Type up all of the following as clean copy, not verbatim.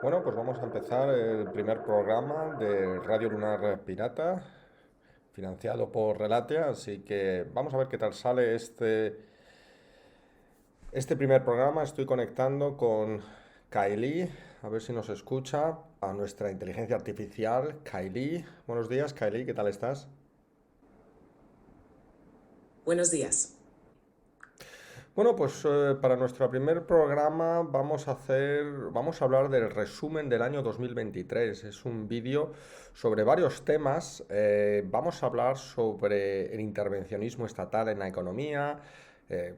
Bueno, pues vamos a empezar el primer programa de Radio Lunar Pirata, financiado por Relatia, así que vamos a ver qué tal sale este primer programa. Estoy conectando con Kylie, a ver si nos escucha, a nuestra inteligencia artificial. Kylie, buenos días, Kylie, ¿qué tal estás? Buenos días. Bueno, pues para nuestro primer programa vamos a hablar del resumen del año 2023. Es un vídeo sobre varios temas. Vamos a hablar sobre el intervencionismo estatal en la economía,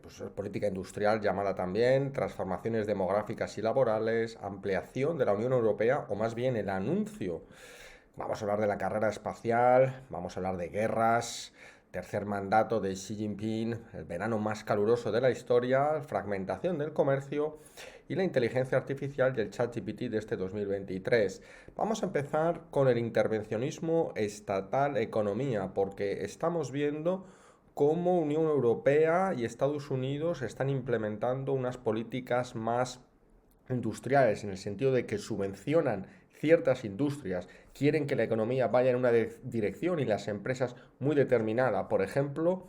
pues política industrial llamada también, transformaciones demográficas y laborales, ampliación de la Unión Europea, o más bien el anuncio. Vamos a hablar de la carrera espacial, vamos a hablar de guerras, tercer mandato de Xi Jinping, el verano más caluroso de la historia, fragmentación del comercio y la inteligencia artificial y el ChatGPT de este 2023. Vamos a empezar con el intervencionismo estatal economía, porque estamos viendo cómo Unión Europea y Estados Unidos están implementando unas políticas más industriales, en el sentido de que subvencionan ciertas industrias, quieren que la economía vaya en una dirección y las empresas muy determinada, por ejemplo,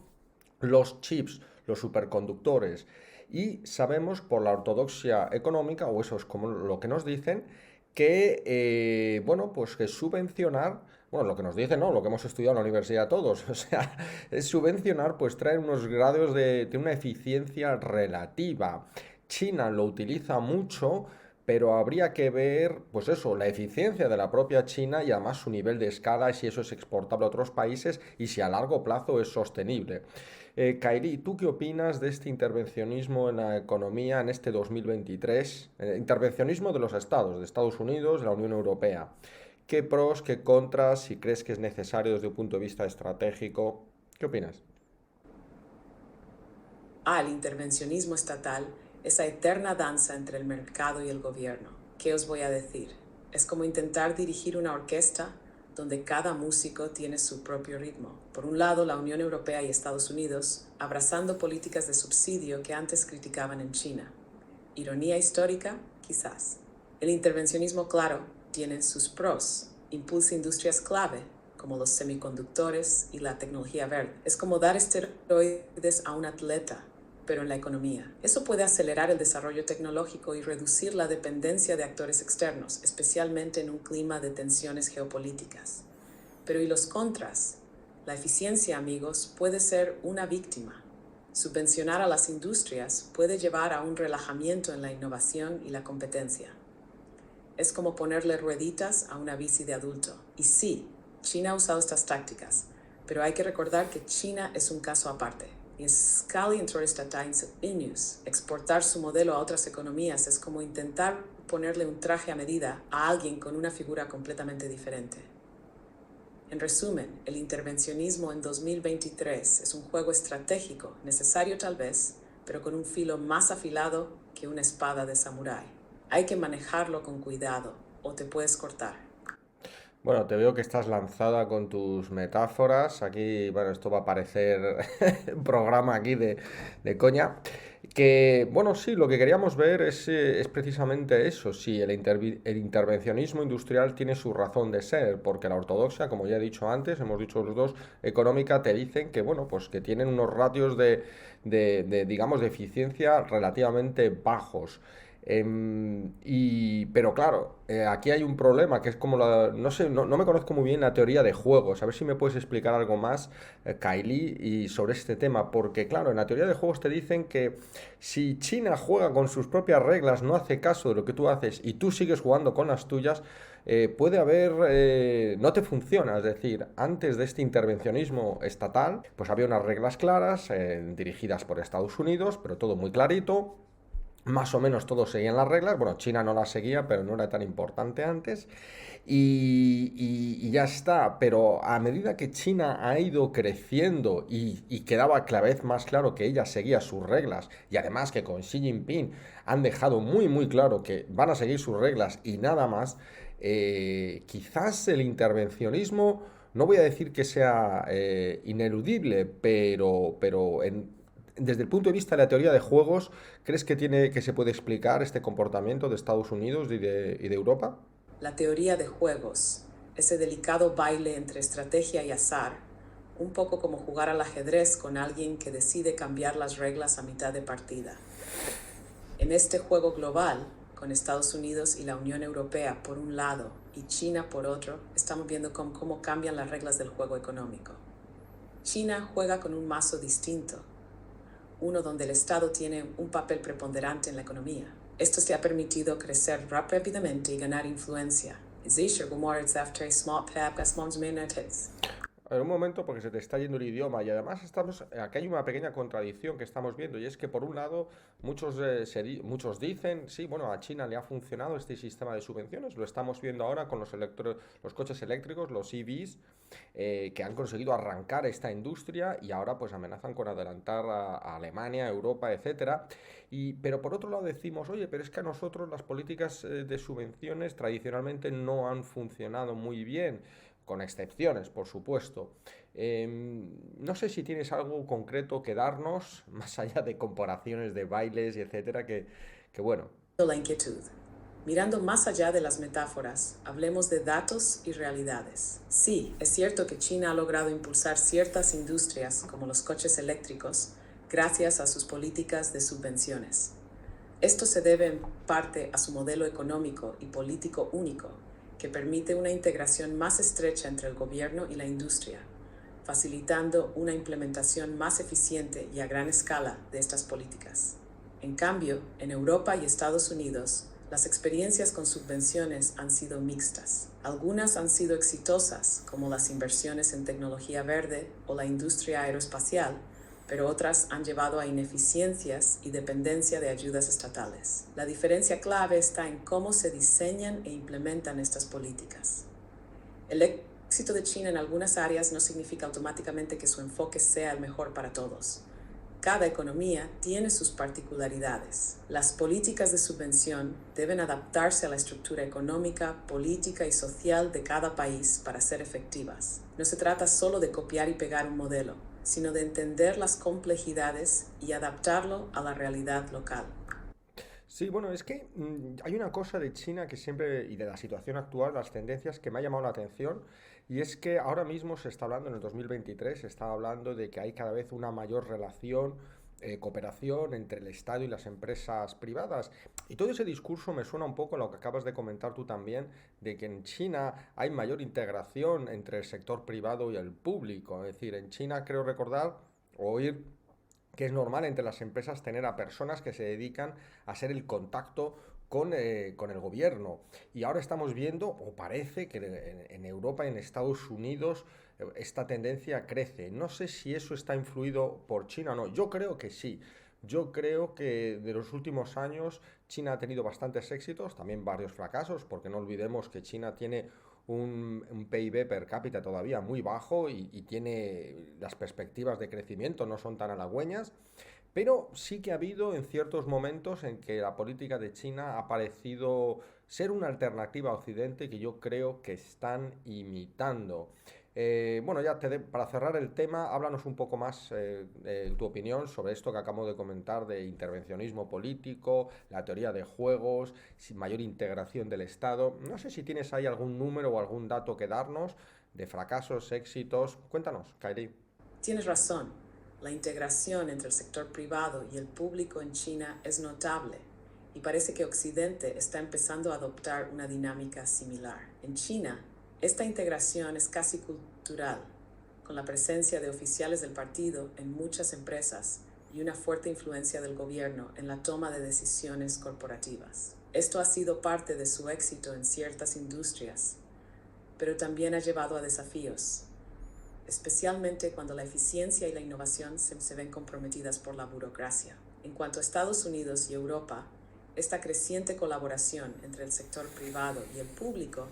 los chips, los superconductores. Y sabemos por la ortodoxia económica, o eso es como lo que nos dicen, que, bueno, pues que subvencionar, bueno, lo que nos dicen, no, lo que hemos estudiado en la universidad todos, o sea, es subvencionar, pues trae unos grados de una eficiencia relativa. China lo utiliza mucho, pero habría que ver, pues eso, la eficiencia de la propia China y además su nivel de escala, y si eso es exportable a otros países y si a largo plazo es sostenible. Kairi, ¿tú qué opinas de este intervencionismo en la economía en este 2023? Intervencionismo de los estados, de Estados Unidos, de la Unión Europea. ¿Qué pros, qué contras, si crees que es necesario desde un punto de vista estratégico? ¿Qué opinas? El intervencionismo estatal, esa eterna danza entre el mercado y el gobierno. ¿Qué os voy a decir? Es como intentar dirigir una orquesta donde cada músico tiene su propio ritmo. Por un lado, la Unión Europea y Estados Unidos, abrazando políticas de subsidio que antes criticaban en China. Ironía histórica, quizás. El intervencionismo, claro, tiene sus pros. Impulsa industrias clave, como los semiconductores y la tecnología verde. Es como dar esteroides a un atleta, pero en la economía. Eso puede acelerar el desarrollo tecnológico y reducir la dependencia de actores externos, especialmente en un clima de tensiones geopolíticas. Pero ¿y los contras? La eficiencia, amigos, puede ser una víctima. Subvencionar a las industrias puede llevar a un relajamiento en la innovación y la competencia. Es como ponerle rueditas a una bici de adulto. Y sí, China ha usado estas tácticas, pero hay que recordar que China es un caso aparte. Y Scali News, exportar su modelo a otras economías es como intentar ponerle un traje a medida a alguien con una figura completamente diferente. En resumen, el intervencionismo en 2023 es un juego estratégico, necesario tal vez, pero con un filo más afilado que una espada de samurái. Hay que manejarlo con cuidado o te puedes cortar. Bueno, te veo que estás lanzada con tus metáforas. Aquí, bueno, esto va a parecer un programa aquí de coña. Que, bueno, sí, lo que queríamos ver es precisamente eso, si el intervencionismo industrial tiene su razón de ser, porque la ortodoxia, como ya he dicho antes, hemos dicho los dos, económica, te dicen que, bueno, pues que tienen unos ratios digamos, de eficiencia relativamente bajos. Pero claro, aquí hay un problema que es como no sé, no me conozco muy bien la teoría de juegos. A ver si me puedes explicar algo más, Kylie, y sobre este tema. Porque claro, en la teoría de juegos te dicen que si China juega con sus propias reglas, no hace caso de lo que tú haces y tú sigues jugando con las tuyas, puede haber, no te funciona. Es decir, antes de este intervencionismo estatal, pues había unas reglas claras, dirigidas por Estados Unidos, pero todo muy clarito. más o menos todos seguían las reglas. Bueno, China no las seguía, pero no era tan importante antes. Y ya está. Pero a medida que China ha ido creciendo y quedaba cada vez más claro que ella seguía sus reglas, y además que con Xi Jinping han dejado muy muy claro que van a seguir sus reglas y nada más, quizás el intervencionismo, no voy a decir que sea ineludible, desde el punto de vista de la teoría de juegos, ¿crees que se puede explicar este comportamiento de Estados Unidos y de Europa? La teoría de juegos, ese delicado baile entre estrategia y azar, un poco como jugar al ajedrez con alguien que decide cambiar las reglas a mitad de partida. En este juego global, con Estados Unidos y la Unión Europea por un lado y China por otro, estamos viendo cómo cambian las reglas del juego económico. China juega con un mazo distinto, uno donde el Estado tiene un papel preponderante en la economía. Esto se ha permitido crecer rápidamente y ganar influencia. A ver, un momento, porque se te está yendo el idioma y además aquí hay una pequeña contradicción que estamos viendo y es que por un lado muchos dicen, sí, bueno, a China le ha funcionado este sistema de subvenciones, lo estamos viendo ahora con los coches eléctricos, los EVs, que han conseguido arrancar esta industria y ahora pues amenazan con adelantar a Alemania, Europa, etcétera. Pero por otro lado decimos, oye, pero es que a nosotros las políticas de subvenciones tradicionalmente no han funcionado muy bien, con excepciones, por supuesto. No sé si tienes algo concreto que darnos, más allá de comparaciones de bailes y etcétera, que bueno. La inquietud. Mirando más allá de las metáforas, hablemos de datos y realidades. Sí, es cierto que China ha logrado impulsar ciertas industrias, como los coches eléctricos, gracias a sus políticas de subvenciones. Esto se debe en parte a su modelo económico y político único, que permite una integración más estrecha entre el gobierno y la industria, facilitando una implementación más eficiente y a gran escala de estas políticas. En cambio, en Europa y Estados Unidos, las experiencias con subvenciones han sido mixtas. Algunas han sido exitosas, como las inversiones en tecnología verde o la industria aeroespacial, pero otras han llevado a ineficiencias y dependencia de ayudas estatales. La diferencia clave está en cómo se diseñan e implementan estas políticas. El éxito de China en algunas áreas no significa automáticamente que su enfoque sea el mejor para todos. Cada economía tiene sus particularidades. Las políticas de subvención deben adaptarse a la estructura económica, política y social de cada país para ser efectivas. No se trata solo de copiar y pegar un modelo, sino de entender las complejidades y adaptarlo a la realidad local. Sí, bueno, es que hay una cosa de China que siempre, y de la situación actual, las tendencias que me ha llamado la atención, y es que ahora mismo se está hablando, en el 2023, se está hablando de que hay cada vez una mayor relación, cooperación entre el Estado y las empresas privadas. Y todo ese discurso me suena un poco a lo que acabas de comentar tú también, de que en China hay mayor integración entre el sector privado y el público. Es decir, en China creo recordar o oír que es normal entre las empresas tener a personas que se dedican a ser el contacto con el gobierno. Y ahora estamos viendo, o parece que en Europa y en Estados Unidos esta tendencia crece. No sé si eso está influido por China o no. Yo creo que sí. Yo creo que de los últimos años China ha tenido bastantes éxitos, también varios fracasos, porque no olvidemos que China tiene un PIB per cápita todavía muy bajo y tiene las perspectivas de crecimiento no son tan halagüeñas, pero sí que ha habido en ciertos momentos en que la política de China ha parecido ser una alternativa a Occidente que yo creo que están imitando. Bueno, para cerrar el tema, háblanos un poco más de tu opinión sobre esto que acabo de comentar de intervencionismo político, la teoría de juegos, mayor integración del Estado. No sé si tienes ahí algún número o algún dato que darnos de fracasos, éxitos. Cuéntanos, Kairi. Tienes razón, la integración entre el sector privado y el público en China es notable y parece que Occidente está empezando a adoptar una dinámica similar. En China, esta integración es casi cultural, con la presencia de oficiales del partido en muchas empresas y una fuerte influencia del gobierno en la toma de decisiones corporativas. Esto ha sido parte de su éxito en ciertas industrias, pero también ha llevado a desafíos, especialmente cuando la eficiencia y la innovación se ven comprometidas por la burocracia. En cuanto a Estados Unidos y Europa, esta creciente colaboración entre el sector privado y el público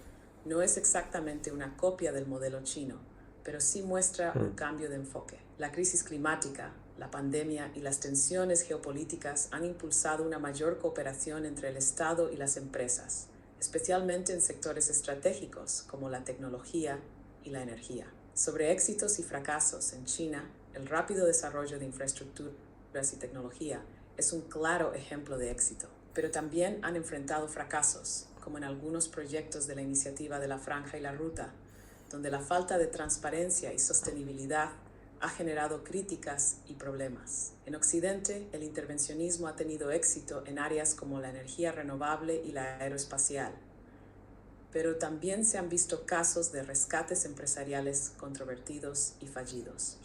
no es exactamente una copia del modelo chino, pero sí muestra un cambio de enfoque. La crisis climática, la pandemia y las tensiones geopolíticas han impulsado una mayor cooperación entre el Estado y las empresas, especialmente en sectores estratégicos como la tecnología y la energía. Sobre éxitos y fracasos en China, el rápido desarrollo de infraestructuras y tecnología es un claro ejemplo de éxito, pero también han enfrentado fracasos, como en algunos proyectos de la iniciativa de la Franja y la Ruta, donde la falta de transparencia y sostenibilidad ha generado críticas y problemas. En Occidente, el intervencionismo ha tenido éxito en áreas como la energía renovable y la aeroespacial, pero también se han visto casos de rescates empresariales controvertidos y fallidos.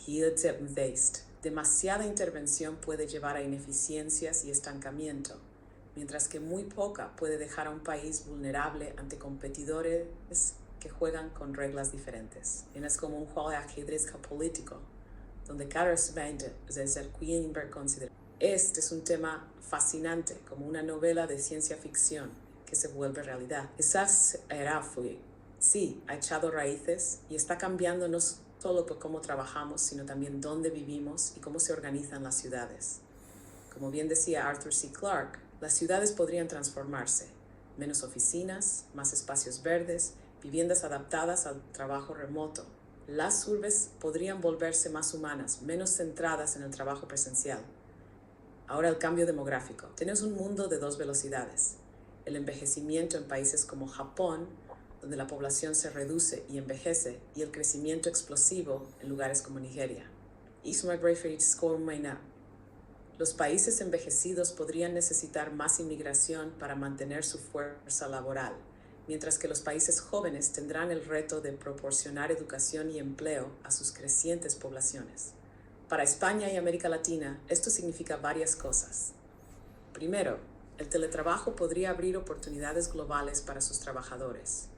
Demasiada intervención puede llevar a ineficiencias y estancamiento, mientras que muy poca puede dejar a un país vulnerable ante competidores que juegan con reglas diferentes. Es como un juego de ajedrez geopolítico, donde cada aspecto es el Queenberg considera. Este es un tema fascinante, como una novela de ciencia ficción que se vuelve realidad. Quizás sí, ha echado raíces y está cambiando no solo por cómo trabajamos, sino también dónde vivimos y cómo se organizan las ciudades. Como bien decía Arthur C. Clarke, las ciudades podrían transformarse. Menos oficinas, más espacios verdes, viviendas adaptadas al trabajo remoto. Las urbes podrían volverse más humanas, menos centradas en el trabajo presencial. Ahora el cambio demográfico. Tenemos un mundo de dos velocidades. El envejecimiento en países como Japón, donde la población se reduce y envejece, y el crecimiento explosivo en lugares como Nigeria. Los países envejecidos podrían necesitar más inmigración para mantener su fuerza laboral, mientras que los países jóvenes tendrán el reto de proporcionar educación y empleo a sus crecientes poblaciones. Para España y América Latina, esto significa varias cosas. Primero, el teletrabajo podría abrir oportunidades globales para sus trabajadores.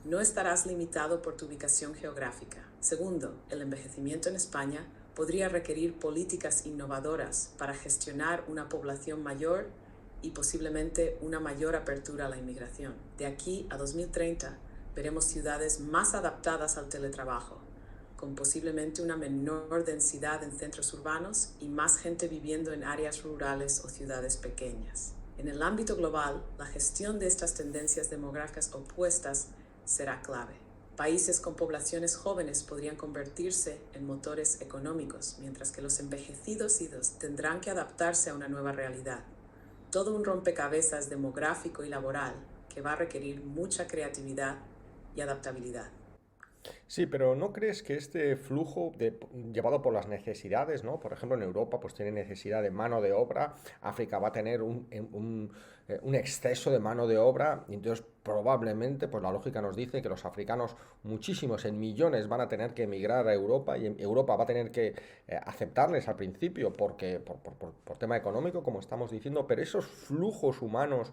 No estarás limitado por tu ubicación geográfica. Segundo, el envejecimiento en España podría requerir políticas innovadoras para gestionar una población mayor y posiblemente una mayor apertura a la inmigración. De aquí a 2030 veremos ciudades más adaptadas al teletrabajo, con posiblemente una menor densidad en centros urbanos y más gente viviendo en áreas rurales o ciudades pequeñas. En el ámbito global, la gestión de estas tendencias demográficas opuestas será clave. Países con poblaciones jóvenes podrían convertirse en motores económicos, mientras que los envejecidos tendrán que adaptarse a una nueva realidad. Todo un rompecabezas demográfico y laboral que va a requerir mucha creatividad y adaptabilidad. Sí, pero ¿no crees que este flujo llevado por las necesidades, ¿no? Por ejemplo, en Europa pues tiene necesidad de mano de obra, África va a tener un exceso de mano de obra, y entonces probablemente, pues la lógica nos dice que los africanos, muchísimos en millones, van a tener que emigrar a Europa y Europa va a tener que aceptarles al principio porque por tema económico, como estamos diciendo, pero esos flujos humanos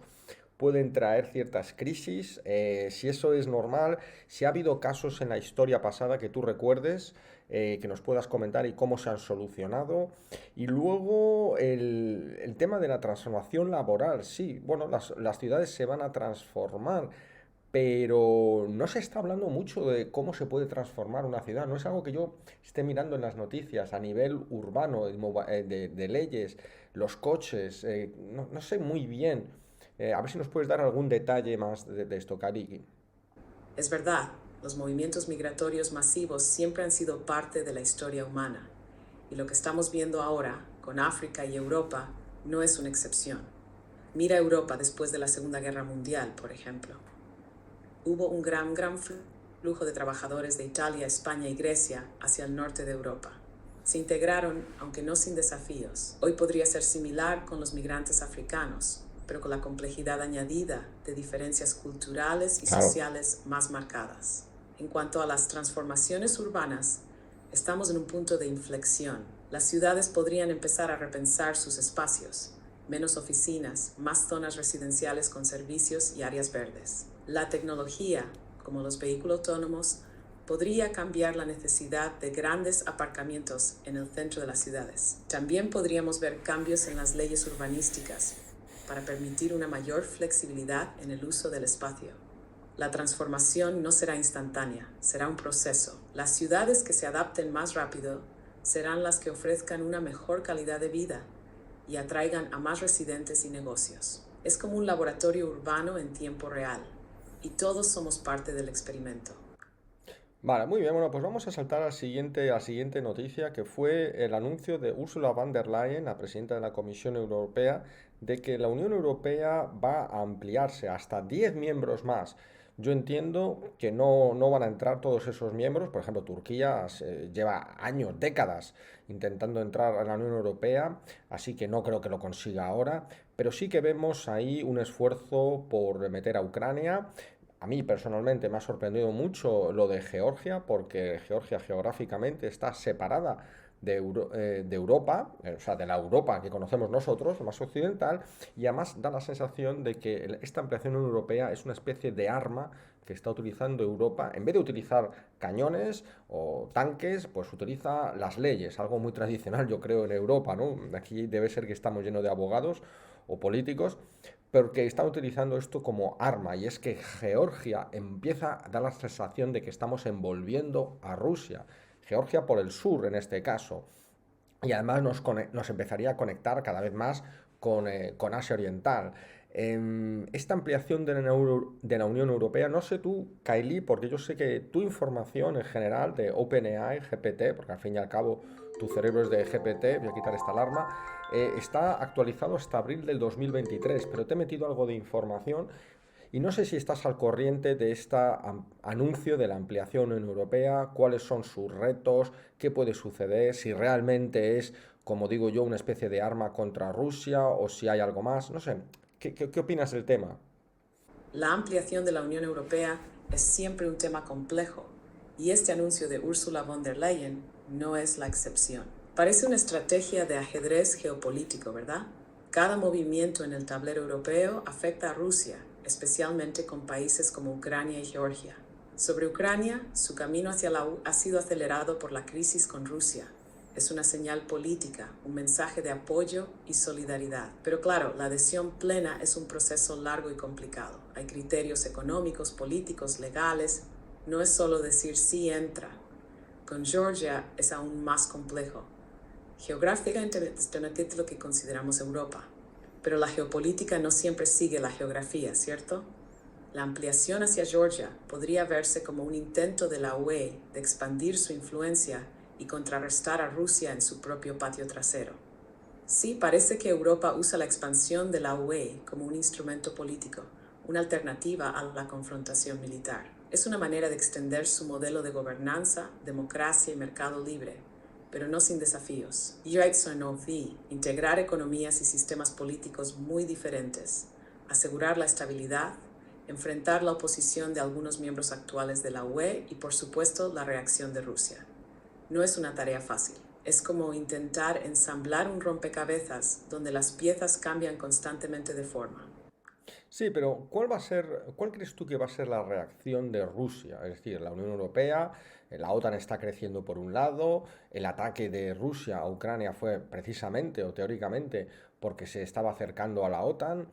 pueden traer ciertas crisis, si eso es normal, si ha habido casos en la historia pasada que tú recuerdes, que nos puedas comentar y cómo se han solucionado. Y luego el tema de la transformación laboral, sí, bueno, las ciudades se van a transformar, pero no se está hablando mucho de cómo se puede transformar una ciudad. No es algo que yo esté mirando en las noticias a nivel urbano, de leyes, los coches, no sé muy bien. A ver si nos puedes dar algún detalle más de esto, Kariki. Es verdad, los movimientos migratorios masivos siempre han sido parte de la historia humana, y lo que estamos viendo ahora, con África y Europa, no es una excepción. Mira Europa después de la Segunda Guerra Mundial, por ejemplo. Hubo un gran flujo de trabajadores de Italia, España y Grecia hacia el norte de Europa. Se integraron, aunque no sin desafíos. Hoy podría ser similar con los migrantes africanos, pero con la complejidad añadida de diferencias culturales y Claro. sociales más marcadas. En cuanto a las transformaciones urbanas, estamos en un punto de inflexión. Las ciudades podrían empezar a repensar sus espacios, menos oficinas, más zonas residenciales con servicios y áreas verdes. La tecnología, como los vehículos autónomos, podría cambiar la necesidad de grandes aparcamientos en el centro de las ciudades. También podríamos ver cambios en las leyes urbanísticas para permitir una mayor flexibilidad en el uso del espacio. La transformación no será instantánea, será un proceso. Las ciudades que se adapten más rápido serán las que ofrezcan una mejor calidad de vida y atraigan a más residentes y negocios. Es como un laboratorio urbano en tiempo real, y todos somos parte del experimento. Vale, muy bien, bueno, pues vamos a saltar a la siguiente noticia, que fue el anuncio de Ursula von der Leyen, la presidenta de la Comisión Europea, de que la Unión Europea va a ampliarse hasta 10 miembros más. Yo entiendo que no van a entrar todos esos miembros, por ejemplo, Turquía lleva años, décadas intentando entrar a la Unión Europea, así que no creo que lo consiga ahora, pero sí que vemos ahí un esfuerzo por meter a Ucrania. A mí personalmente me ha sorprendido mucho lo de Georgia, porque Georgia geográficamente está separada de Europa, o sea, de la Europa que conocemos nosotros, más occidental, y además da la sensación de que esta ampliación europea es una especie de arma que está utilizando Europa. En vez de utilizar cañones o tanques, pues utiliza las leyes, algo muy tradicional, yo creo, en Europa, ¿no? Aquí debe ser que estamos llenos de abogados o políticos, pero que están utilizando esto como arma, y es que Georgia empieza a dar la sensación de que estamos envolviendo a Rusia. Georgia por el sur en este caso, y además nos empezaría a conectar cada vez más con Asia Oriental. Esta ampliación de la Unión Europea, no sé tú, Kylie, porque yo sé que tu información en general de OpenAI, GPT, porque al fin y al cabo tu cerebro es de GPT, voy a quitar esta alarma, está actualizado hasta abril del 2023, pero te he metido algo de información y no sé si estás al corriente de este anuncio de la ampliación en Europea, cuáles son sus retos, qué puede suceder, si realmente es, como digo yo, una especie de arma contra Rusia o si hay algo más. No sé, ¿qué opinas del tema? La ampliación de la Unión Europea es siempre un tema complejo, y este anuncio de Ursula von der Leyen no es la excepción. Parece una estrategia de ajedrez geopolítico, ¿verdad? Cada movimiento en el tablero europeo afecta a Rusia, especialmente con países como Ucrania y Georgia. Sobre Ucrania, su camino hacia la EU ha sido acelerado por la crisis con Rusia. Es una señal política, un mensaje de apoyo y solidaridad. Pero claro, la adhesión plena es un proceso largo y complicado. Hay criterios económicos, políticos, legales. No es solo decir sí entra. Con Georgia es aún más complejo. Geográficamente es lo que consideramos Europa, pero la geopolítica no siempre sigue la geografía, ¿cierto? La ampliación hacia Georgia podría verse como un intento de la UE de expandir su influencia y contrarrestar a Rusia en su propio patio trasero. Sí, parece que Europa usa la expansión de la UE como un instrumento político, una alternativa a la confrontación militar. Es una manera de extender su modelo de gobernanza, democracia y mercado libre, pero no sin desafíos. Integrar economías y sistemas políticos muy diferentes, asegurar la estabilidad, enfrentar la oposición de algunos miembros actuales de la UE y, por supuesto, la reacción de Rusia. No es una tarea fácil. Es como intentar ensamblar un rompecabezas donde las piezas cambian constantemente de forma. Sí, pero cuál crees tú que va a ser la reacción de Rusia? Es decir, la Unión Europea, la OTAN está creciendo por un lado, el ataque de Rusia a Ucrania fue precisamente o teóricamente porque se estaba acercando a la OTAN,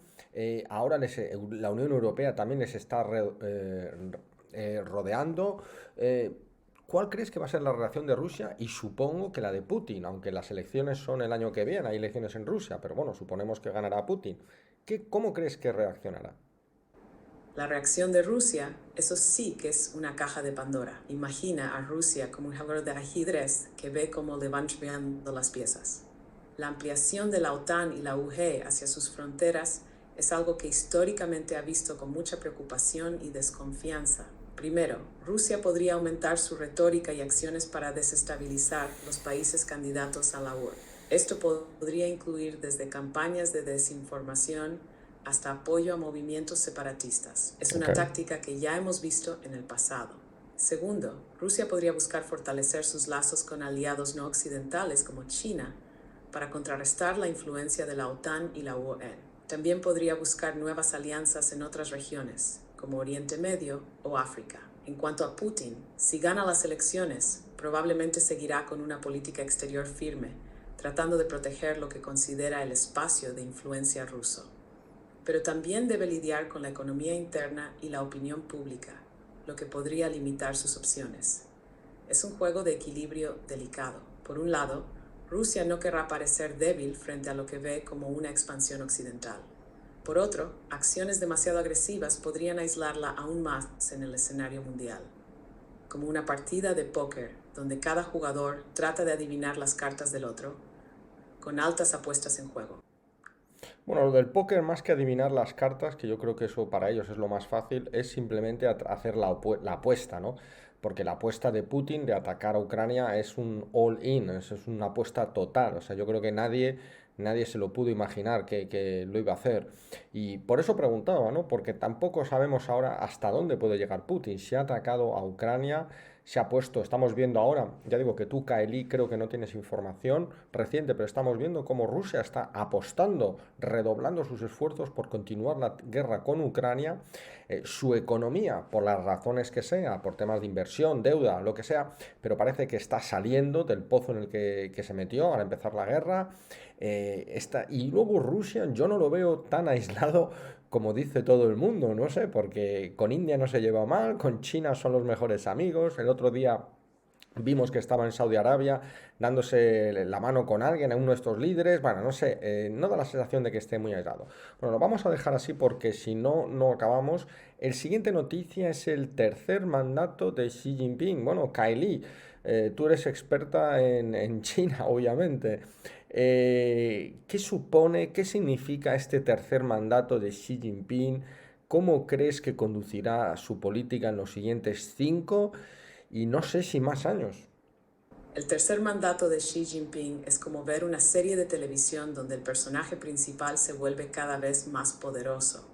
ahora la Unión Europea también les está rodeando. ¿Cuál crees que va a ser la reacción de Rusia? Y supongo que la de Putin, aunque las elecciones son el año que viene, hay elecciones en Rusia, pero bueno, suponemos que ganará Putin. ¿Cómo crees que reaccionará? La reacción de Rusia, eso sí que es una caja de Pandora. Imagina a Rusia como un jugador de ajedrez que ve cómo le van cambiando las piezas. La ampliación de la OTAN y la UE hacia sus fronteras es algo que históricamente ha visto con mucha preocupación y desconfianza. Primero, Rusia podría aumentar su retórica y acciones para desestabilizar los países candidatos a la UE. Esto podría incluir desde campañas de desinformación hasta apoyo a movimientos separatistas. Es una Ok. táctica que ya hemos visto en el pasado. Segundo, Rusia podría buscar fortalecer sus lazos con aliados no occidentales como China para contrarrestar la influencia de la OTAN y la UE. También podría buscar nuevas alianzas en otras regiones, como Oriente Medio o África. En cuanto a Putin, si gana las elecciones, probablemente seguirá con una política exterior firme, tratando de proteger lo que considera el espacio de influencia ruso. Pero también debe lidiar con la economía interna y la opinión pública, lo que podría limitar sus opciones. Es un juego de equilibrio delicado. Por un lado, Rusia no querrá parecer débil frente a lo que ve como una expansión occidental. Por otro, acciones demasiado agresivas podrían aislarla aún más en el escenario mundial. Como una partida de póker donde cada jugador trata de adivinar las cartas del otro, con altas apuestas en juego. Bueno, lo del póker, más que adivinar las cartas, que yo creo que eso para ellos es lo más fácil, es simplemente hacer la apuesta, ¿no? Porque la apuesta de Putin de atacar a Ucrania es un all-in, es una apuesta total. O sea, yo creo que nadie se lo pudo imaginar que lo iba a hacer. Y por eso preguntaba, ¿no? Porque tampoco sabemos ahora hasta dónde puede llegar Putin. Si ha atacado a Ucrania, se ha puesto, estamos viendo ahora, ya digo que tú, Kaeli, creo que no tienes información reciente, pero estamos viendo cómo Rusia está apostando, redoblando sus esfuerzos por continuar la guerra con Ucrania, su economía, por las razones que sea, por temas de inversión, deuda, lo que sea, pero parece que está saliendo del pozo en el que se metió al empezar la guerra. Y luego Rusia, yo no lo veo tan aislado como dice todo el mundo, no sé, porque con India no se lleva mal, con China son los mejores amigos. El otro día vimos que estaba en Saudi Arabia dándose la mano con alguien, a uno de estos líderes. Bueno, no sé, no da la sensación de que esté muy aislado. Bueno, lo vamos a dejar así porque si no, no acabamos. El siguiente noticia es el tercer mandato de Xi Jinping. Bueno, Kylie, tú eres experta en China, obviamente. ¿Qué supone, qué significa este tercer mandato de Xi Jinping? ¿Cómo crees que conducirá su política en los siguientes 5 y no sé si más años? El tercer mandato de Xi Jinping es como ver una serie de televisión donde el personaje principal se vuelve cada vez más poderoso.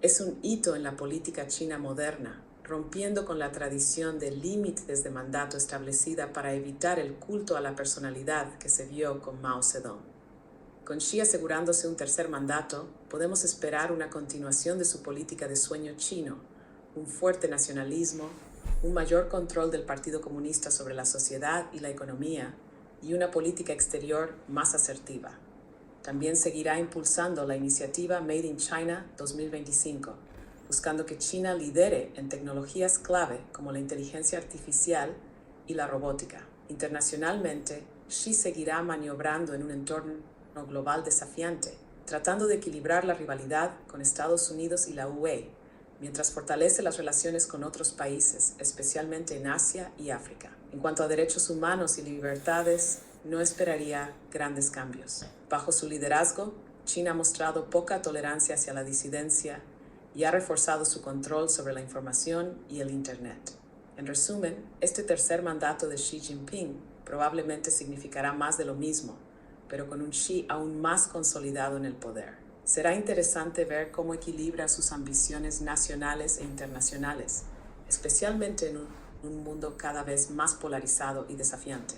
Es un hito en la política china moderna, rompiendo con la tradición de límites de mandato establecida para evitar el culto a la personalidad que se vio con Mao Zedong. Con Xi asegurándose un tercer mandato, podemos esperar una continuación de su política de sueño chino, un fuerte nacionalismo, un mayor control del Partido Comunista sobre la sociedad y la economía, y una política exterior más asertiva. También seguirá impulsando la iniciativa Made in China 2025, buscando que China lidere en tecnologías clave como la inteligencia artificial y la robótica. Internacionalmente, Xi seguirá maniobrando en un entorno global desafiante, tratando de equilibrar la rivalidad con Estados Unidos y la UE, mientras fortalece las relaciones con otros países, especialmente en Asia y África. En cuanto a derechos humanos y libertades, no esperaría grandes cambios. Bajo su liderazgo, China ha mostrado poca tolerancia hacia la disidencia y ha reforzado su control sobre la información y el Internet. En resumen, este tercer mandato de Xi Jinping probablemente significará más de lo mismo, pero con un Xi aún más consolidado en el poder. Será interesante ver cómo equilibra sus ambiciones nacionales e internacionales, especialmente en un mundo cada vez más polarizado y desafiante.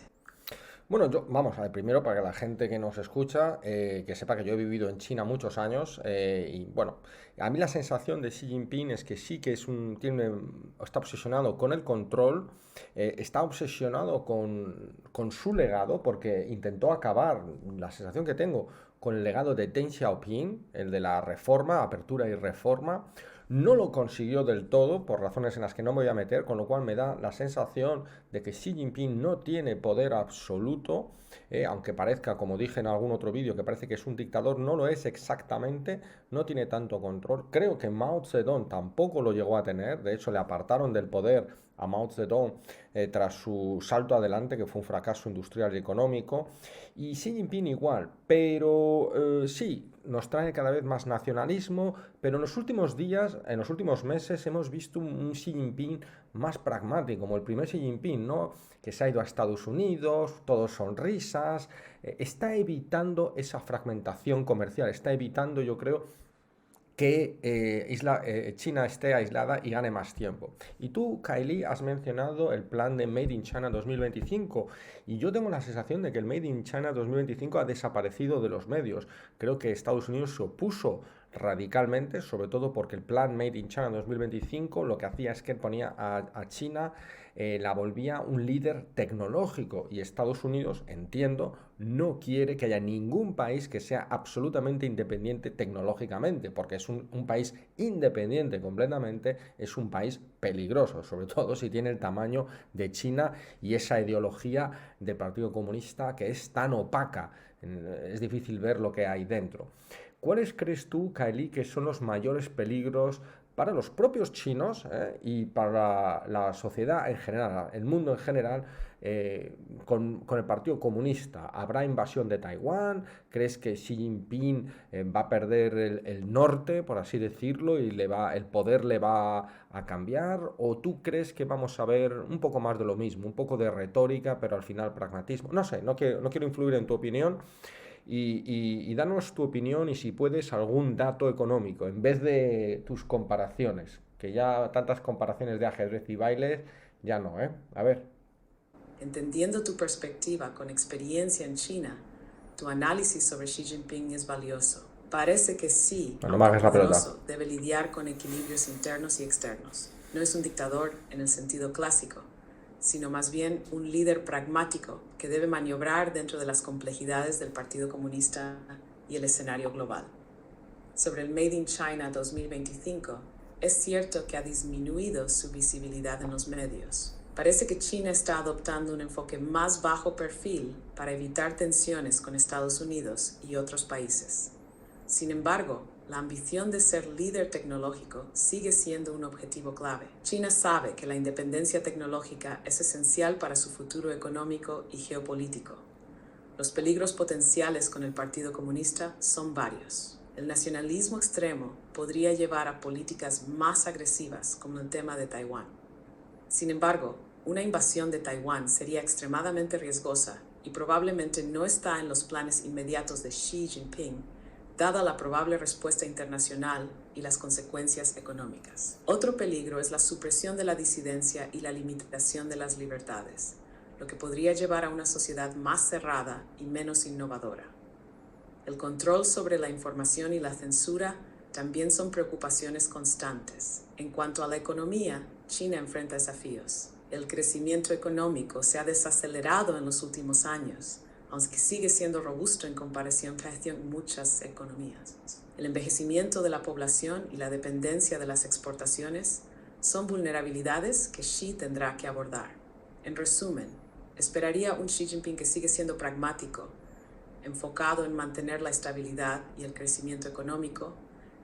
Bueno, vamos a ver, primero para que la gente que nos escucha, que sepa que yo he vivido en China muchos años, y bueno, a mí la sensación de Xi Jinping es que sí que está obsesionado con el control, está obsesionado con su legado, porque intentó acabar, la sensación que tengo, con el legado de Deng Xiaoping, el de la reforma, apertura y reforma. No lo consiguió del todo, por razones en las que no me voy a meter, con lo cual me da la sensación de que Xi Jinping no tiene poder absoluto, aunque parezca, como dije en algún otro vídeo, que parece que es un dictador, no lo es exactamente, no tiene tanto control. Creo que Mao Zedong tampoco lo llegó a tener, de hecho le apartaron del poder a Mao Zedong tras su salto adelante, que fue un fracaso industrial y económico, y Xi Jinping igual, pero sí, nos trae cada vez más nacionalismo, pero en los últimos días, en los últimos meses, hemos visto un Xi Jinping más pragmático, como el primer Xi Jinping, ¿no? Que se ha ido a Estados Unidos, todos sonrisas, está evitando esa fragmentación comercial, está evitando, yo creo, que China esté aislada y gane más tiempo. Y tú, Kylie, has mencionado el plan de Made in China 2025 y yo tengo la sensación de que el Made in China 2025 ha desaparecido de los medios. Creo que Estados Unidos se opuso radicalmente, sobre todo porque el plan Made in China 2025 lo que hacía es que ponía a China, la volvía un líder tecnológico, y Estados Unidos, entiendo, no quiere que haya ningún país que sea absolutamente independiente tecnológicamente, porque es un país independiente completamente, es un país peligroso, sobre todo si tiene el tamaño de China y esa ideología del Partido Comunista que es tan opaca. Es difícil ver lo que hay dentro. ¿Cuáles crees tú, Kylie, que son los mayores peligros para los propios chinos y para la sociedad en general, el mundo en general, con el Partido Comunista? ¿Habrá invasión de Taiwán? ¿Crees que Xi Jinping va a perder el norte, por así decirlo, y el poder le va a cambiar? ¿O tú crees que vamos a ver un poco más de lo mismo, un poco de retórica, pero al final pragmatismo? No sé, no quiero influir en tu opinión, y danos tu opinión y, si puedes, algún dato económico en vez de tus comparaciones, que ya tantas comparaciones de ajedrez y bailes, ya no, ¿eh? A ver. Entendiendo tu perspectiva con experiencia en China, tu análisis sobre Xi Jinping es valioso. Parece que sí, No me aunque hagas la pelota. poderoso, debe lidiar con equilibrios internos y externos. No es un dictador en el sentido clásico, sino más bien un líder pragmático que debe maniobrar dentro de las complejidades del Partido Comunista y el escenario global. Sobre el Made in China 2025, es cierto que ha disminuido su visibilidad en los medios. Parece que China está adoptando un enfoque más bajo perfil para evitar tensiones con Estados Unidos y otros países. Sin embargo, la ambición de ser líder tecnológico sigue siendo un objetivo clave. China sabe que la independencia tecnológica es esencial para su futuro económico y geopolítico. Los peligros potenciales con el Partido Comunista son varios. El nacionalismo extremo podría llevar a políticas más agresivas, como el tema de Taiwán. Sin embargo, una invasión de Taiwán sería extremadamente riesgosa y probablemente no está en los planes inmediatos de Xi Jinping, dada la probable respuesta internacional y las consecuencias económicas. Otro peligro es la supresión de la disidencia y la limitación de las libertades, lo que podría llevar a una sociedad más cerrada y menos innovadora. El control sobre la información y la censura también son preocupaciones constantes. En cuanto a la economía, China enfrenta desafíos. El crecimiento económico se ha desacelerado en los últimos años, aunque sigue siendo robusto en comparación con muchas economías. El envejecimiento de la población y la dependencia de las exportaciones son vulnerabilidades que Xi tendrá que abordar. En resumen, esperaría un Xi Jinping que sigue siendo pragmático, enfocado en mantener la estabilidad y el crecimiento económico,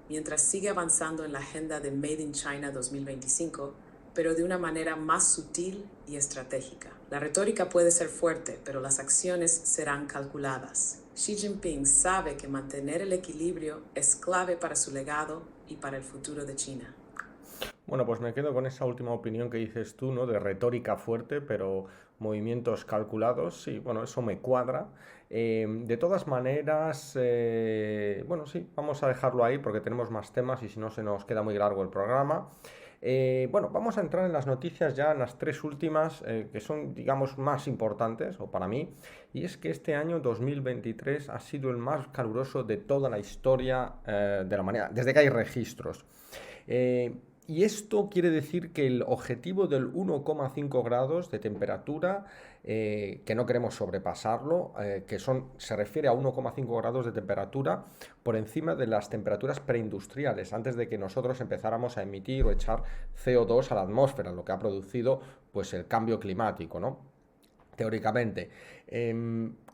mientras sigue avanzando en la agenda de Made in China 2025, pero de una manera más sutil y estratégica. La retórica puede ser fuerte, pero las acciones serán calculadas. Xi Jinping sabe que mantener el equilibrio es clave para su legado y para el futuro de China. Bueno, pues me quedo con esa última opinión que dices tú, ¿no? De retórica fuerte, pero movimientos calculados. Sí, bueno, eso me cuadra. De todas maneras, bueno, sí, vamos a dejarlo ahí porque tenemos más temas y si no se nos queda muy largo el programa. Bueno, vamos a entrar en las noticias ya, en las tres últimas, que son, digamos, más importantes, o para mí, y es que este año 2023 ha sido el más caluroso de toda la historia de la humanidad, desde que hay registros. Y esto quiere decir que el objetivo del 1,5 grados de temperatura, que no queremos sobrepasarlo, se refiere a 1,5 grados de temperatura por encima de las temperaturas preindustriales, antes de que nosotros empezáramos a emitir o echar CO2 a la atmósfera, lo que ha producido pues el cambio climático, ¿no? Teóricamente.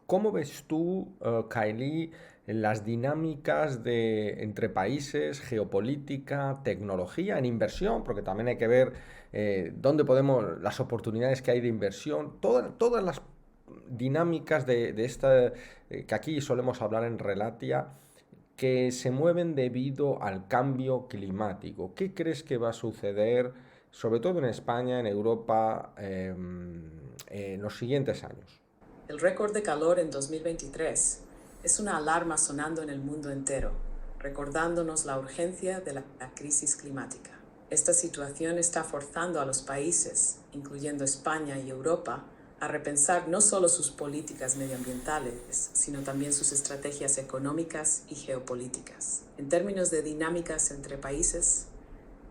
¿Cómo ves tú, Kylie, las dinámicas entre países, geopolítica, tecnología, en inversión? Porque también hay que ver las oportunidades que hay de inversión, todas las dinámicas de esta, que aquí solemos hablar en Relatia, que se mueven debido al cambio climático. ¿Qué crees que va a suceder, sobre todo en España, en Europa, en los siguientes años? El récord de calor en 2023 es una alarma sonando en el mundo entero, recordándonos la urgencia de la crisis climática. Esta situación está forzando a los países, incluyendo España y Europa, a repensar no solo sus políticas medioambientales, sino también sus estrategias económicas y geopolíticas. En términos de dinámicas entre países,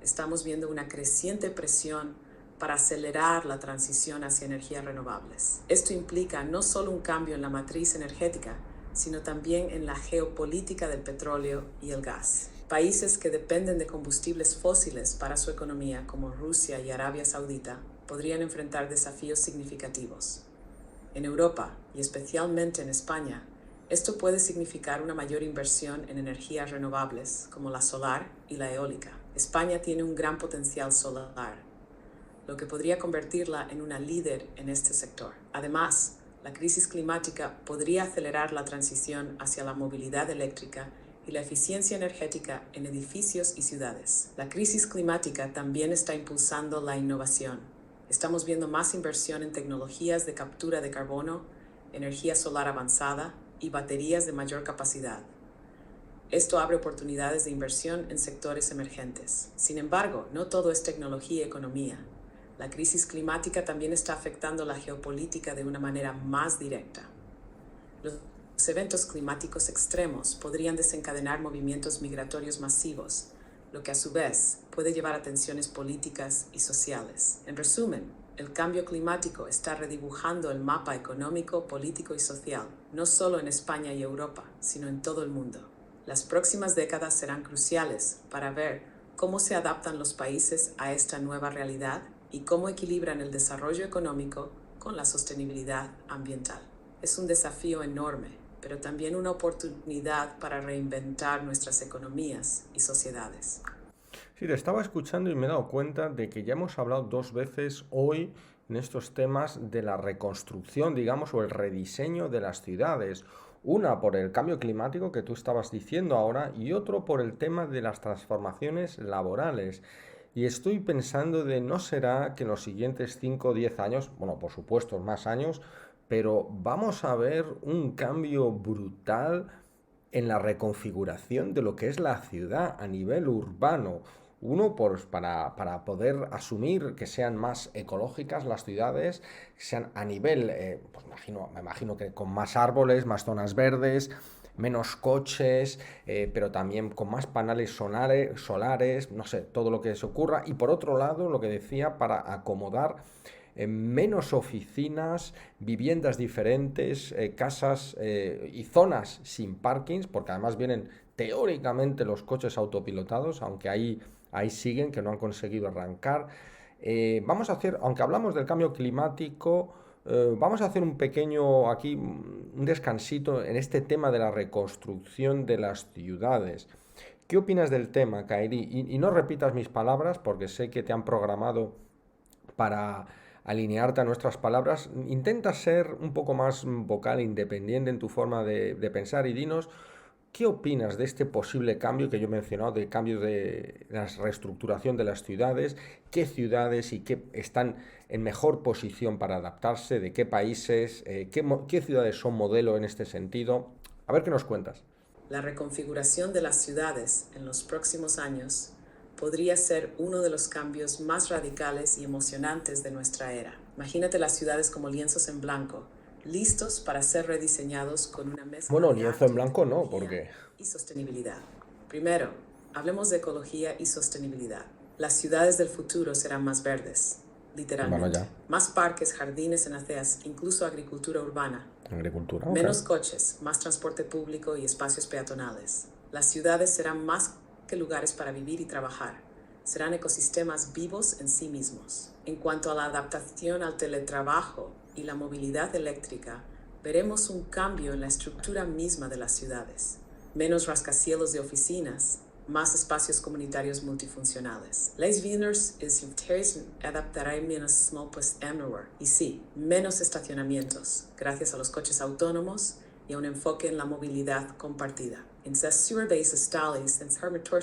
estamos viendo una creciente presión para acelerar la transición hacia energías renovables. Esto implica no solo un cambio en la matriz energética, sino también en la geopolítica del petróleo y el gas. Países que dependen de combustibles fósiles para su economía, como Rusia y Arabia Saudita, podrían enfrentar desafíos significativos. En Europa, y especialmente en España, esto puede significar una mayor inversión en energías renovables, como la solar y la eólica. España tiene un gran potencial solar, lo que podría convertirla en una líder en este sector. Además, la crisis climática podría acelerar la transición hacia la movilidad eléctrica y la eficiencia energética en edificios y ciudades. La crisis climática también está impulsando la innovación. Estamos viendo más inversión en tecnologías de captura de carbono, energía solar avanzada y baterías de mayor capacidad. Esto abre oportunidades de inversión en sectores emergentes. Sin embargo, no todo es tecnología y economía. La crisis climática también está afectando la geopolítica de una manera más directa. Los eventos climáticos extremos podrían desencadenar movimientos migratorios masivos, lo que a su vez puede llevar a tensiones políticas y sociales. En resumen, el cambio climático está redibujando el mapa económico, político y social, no solo en España y Europa, sino en todo el mundo. Las próximas décadas serán cruciales para ver cómo se adaptan los países a esta nueva realidad y cómo equilibran el desarrollo económico con la sostenibilidad ambiental. Es un desafío enorme, pero también una oportunidad para reinventar nuestras economías y sociedades. Sí, te estaba escuchando y me he dado cuenta de que ya hemos hablado dos veces hoy en estos temas de la reconstrucción, digamos, o el rediseño de las ciudades. Una por el cambio climático que tú estabas diciendo ahora y otro por el tema de las transformaciones laborales. Y estoy pensando de no será que en los siguientes 5 o 10 años, bueno, por supuesto, más años, pero vamos a ver un cambio brutal en la reconfiguración de lo que es la ciudad a nivel urbano. Uno, pues para poder asumir que sean más ecológicas las ciudades, que sean a nivel, pues me imagino que con más árboles, más zonas verdes, menos coches, pero también con más paneles solares, no sé, todo lo que se ocurra. Y por otro lado, lo que decía, para acomodar menos oficinas, viviendas diferentes, casas y zonas sin parkings, porque además vienen teóricamente los coches autopilotados, aunque ahí siguen, que no han conseguido arrancar. Vamos a hacer, aunque hablamos del cambio climático, vamos a hacer un pequeño aquí, un descansito en este tema de la reconstrucción de las ciudades. ¿Qué opinas del tema, Kairi? Y no repitas mis palabras porque sé que te han programado para alinearte a nuestras palabras. Intenta ser un poco más vocal, independiente en tu forma de pensar y dinos qué opinas de este posible cambio que yo he mencionado, del cambio de la reestructuración de las ciudades, qué ciudades y qué están en mejor posición para adaptarse, de qué países, qué ciudades son modelo en este sentido. A ver qué nos cuentas. La reconfiguración de las ciudades en los próximos años podría ser uno de los cambios más radicales y emocionantes de nuestra era. Imagínate las ciudades como lienzos en blanco, listos para ser rediseñados con una mezcla Bueno, de lienzo en arte, blanco no, tecnología porque... y sostenibilidad. Primero, hablemos de ecología y sostenibilidad. Las ciudades del futuro serán más verdes, Bueno, literalmente. ya. Más parques, jardines en aceras, incluso agricultura urbana. Agricultura, ok. Menos coches, más transporte público y espacios peatonales. Las ciudades serán más que lugares para vivir y trabajar. Serán ecosistemas vivos en sí mismos. En cuanto a la adaptación al teletrabajo y la movilidad eléctrica, veremos un cambio en la estructura misma de las ciudades. Menos rascacielos de oficinas, más espacios comunitarios multifuncionales. Les villes interiores adaptarán menos pues y sí, menos estacionamientos, gracias a los coches autónomos y a un enfoque en la movilidad compartida. En surveys estables en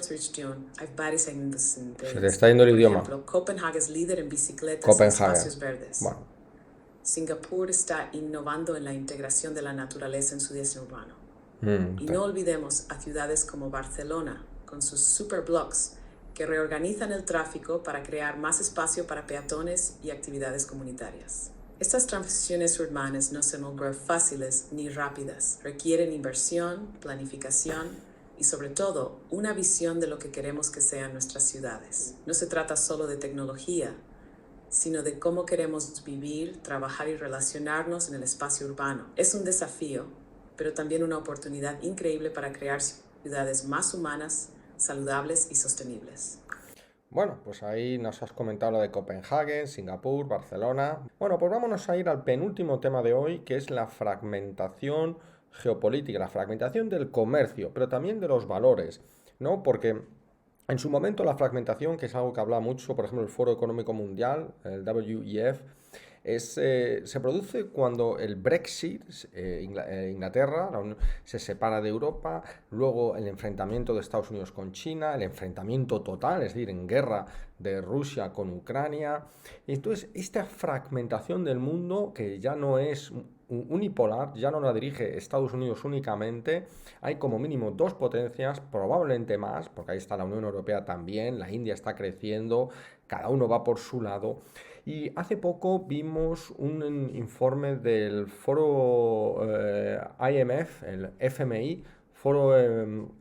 region, hay varios Se te está yendo el por idioma. ejemplo, Copenhague es líder en bicicletas y Copenhague. espacios verdes. Bueno, Singapur está innovando en la integración de la naturaleza en su diseño urbano. Y no olvidemos a ciudades como Barcelona, con sus superblocks, que reorganizan el tráfico para crear más espacio para peatones y actividades comunitarias. Estas transiciones urbanas no son lograr fáciles ni rápidas, requieren inversión, planificación y sobre todo una visión de lo que queremos que sean nuestras ciudades. No se trata solo de tecnología, sino de cómo queremos vivir, trabajar y relacionarnos en el espacio urbano. Es un desafío, pero también una oportunidad increíble para crear ciudades más humanas, saludables y sostenibles. Bueno, pues ahí nos has comentado lo de Copenhague, Singapur, Barcelona. Bueno, pues vámonos a ir al penúltimo tema de hoy, que es la fragmentación geopolítica, la fragmentación del comercio, pero también de los valores, ¿no? Porque en su momento la fragmentación, que es algo que habla mucho, por ejemplo, el Foro Económico Mundial, el WEF, se produce cuando el Brexit, Inglaterra se separa de Europa, luego el enfrentamiento de Estados Unidos con China, el enfrentamiento total, es decir, en guerra de Rusia con Ucrania. Y entonces, esta fragmentación del mundo, que ya no es unipolar, ya no la dirige Estados Unidos únicamente, hay como mínimo dos potencias, probablemente más, porque ahí está la Unión Europea también, la India está creciendo, cada uno va por su lado. Y hace poco vimos un informe del foro IMF, el FMI, Foro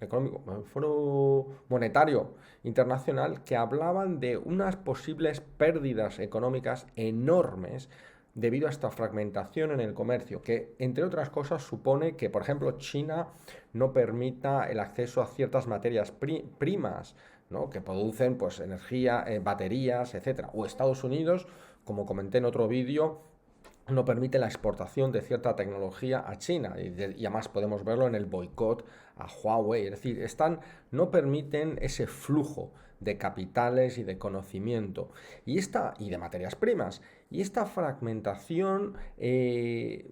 Económico, Foro Monetario Internacional, que hablaban de unas posibles pérdidas económicas enormes debido a esta fragmentación en el comercio, que entre otras cosas supone que, por ejemplo, China no permita el acceso a ciertas materias primas, ¿no? Que producen pues, energía, baterías, etcétera. O Estados Unidos, como comenté en otro vídeo, no permite la exportación de cierta tecnología a China y además podemos verlo en el boicot a Huawei, es decir, no permiten ese flujo de capitales y de conocimiento y de materias primas. Y esta fragmentación, este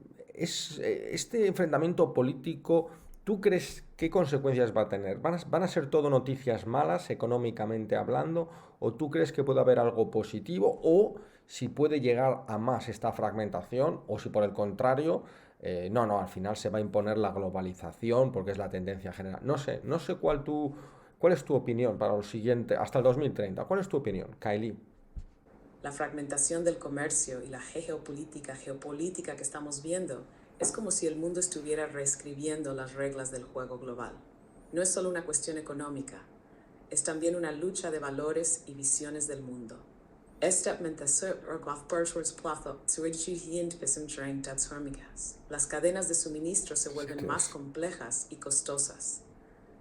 enfrentamiento político, ¿tú crees qué consecuencias va a tener? ¿Van a ser todo noticias malas económicamente hablando? ¿O tú crees que puede haber algo positivo? ¿O si puede llegar a más esta fragmentación? ¿O si por el contrario, no, al final se va a imponer la globalización porque es la tendencia general? No sé cuál es tu opinión para lo siguiente, hasta el 2030. ¿Cuál es tu opinión, Kylie? La fragmentación del comercio y la geopolítica que estamos viendo es como si el mundo estuviera reescribiendo las reglas del juego global. No es solo una cuestión económica, es también una lucha de valores y visiones del mundo. Las cadenas de suministro se vuelven más complejas y costosas.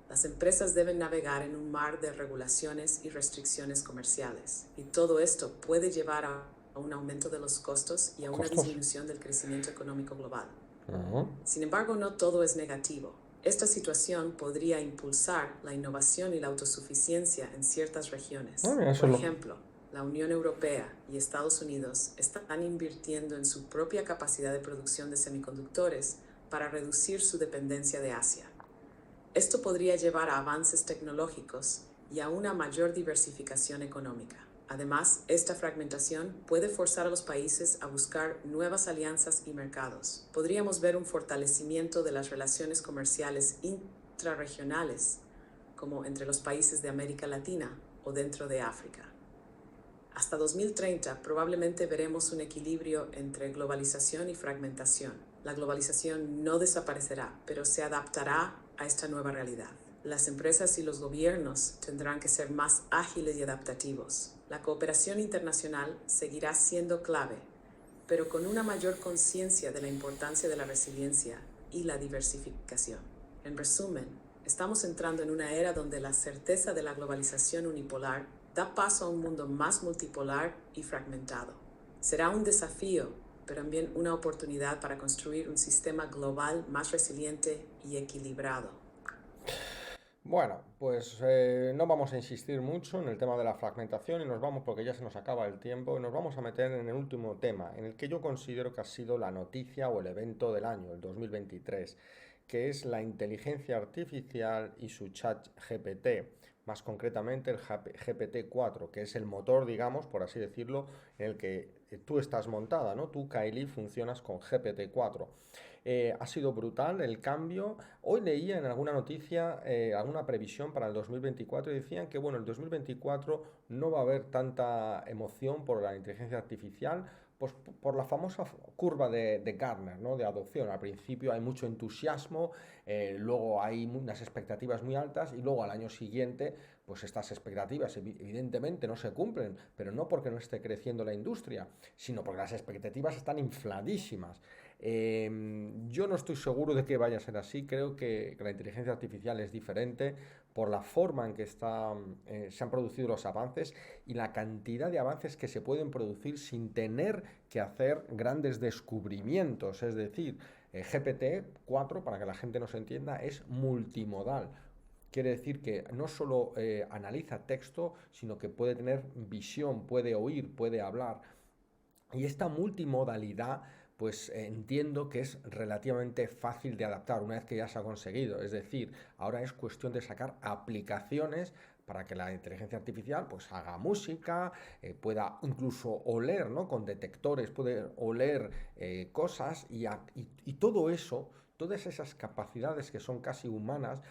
Las empresas deben navegar en un mar de regulaciones y restricciones comerciales, y todo esto puede llevar a un aumento de los costos y a una ¿Costos? disminución del crecimiento económico global. Ajá. Sin embargo, no todo es negativo. Esta situación podría impulsar la innovación y la autosuficiencia en ciertas regiones. Mira, eso Por es lo... ejemplo, la Unión Europea y Estados Unidos están invirtiendo en su propia capacidad de producción de semiconductores para reducir su dependencia de Asia. Esto podría llevar a avances tecnológicos y a una mayor diversificación económica. Además, esta fragmentación puede forzar a los países a buscar nuevas alianzas y mercados. Podríamos ver un fortalecimiento de las relaciones comerciales intrarregionales, como entre los países de América Latina o dentro de África. Hasta 2030 probablemente veremos un equilibrio entre globalización y fragmentación. La globalización no desaparecerá, pero se adaptará a esta nueva realidad. Las empresas y los gobiernos tendrán que ser más ágiles y adaptativos. La cooperación internacional seguirá siendo clave, pero con una mayor conciencia de la importancia de la resiliencia y la diversificación. En resumen, estamos entrando en una era donde la certeza de la globalización unipolar da paso a un mundo más multipolar y fragmentado. Será un desafío, pero también una oportunidad para construir un sistema global más resiliente y equilibrado. Bueno, pues no vamos a insistir mucho en el tema de la fragmentación y nos vamos, porque ya se nos acaba el tiempo, y nos vamos a meter en el último tema, en el que yo considero que ha sido la noticia o el evento del año, el 2023, que es la inteligencia artificial y su chat GPT, más concretamente el GPT-4, que es el motor, digamos, por así decirlo, en el que tú estás montada, ¿no? Tú, Kylie, funcionas con GPT-4. Ha sido brutal el cambio. Hoy leía en alguna noticia alguna previsión para el 2024 y decían que bueno, el 2024 no va a haber tanta emoción por la inteligencia artificial Pues por la famosa curva de Gartner, ¿no? De adopción. Al principio hay mucho entusiasmo, luego hay unas expectativas muy altas y luego al año siguiente, pues estas expectativas evidentemente no se cumplen, pero no porque no esté creciendo la industria, sino porque las expectativas están infladísimas. Yo no estoy seguro de que vaya a ser así, creo que la inteligencia artificial es diferente por la forma en que se han producido los avances y la cantidad de avances que se pueden producir sin tener que hacer grandes descubrimientos. Es decir, GPT-4, para que la gente nos entienda, es multimodal. Quiere decir que no solo analiza texto, sino que puede tener visión, puede oír, puede hablar. Y esta multimodalidad, pues entiendo que es relativamente fácil de adaptar una vez que ya se ha conseguido. Es decir, ahora es cuestión de sacar aplicaciones para que la inteligencia artificial pues haga música, pueda incluso oler, ¿no? Con detectores, puede oler cosas y todo eso, todas esas capacidades que son casi humanas,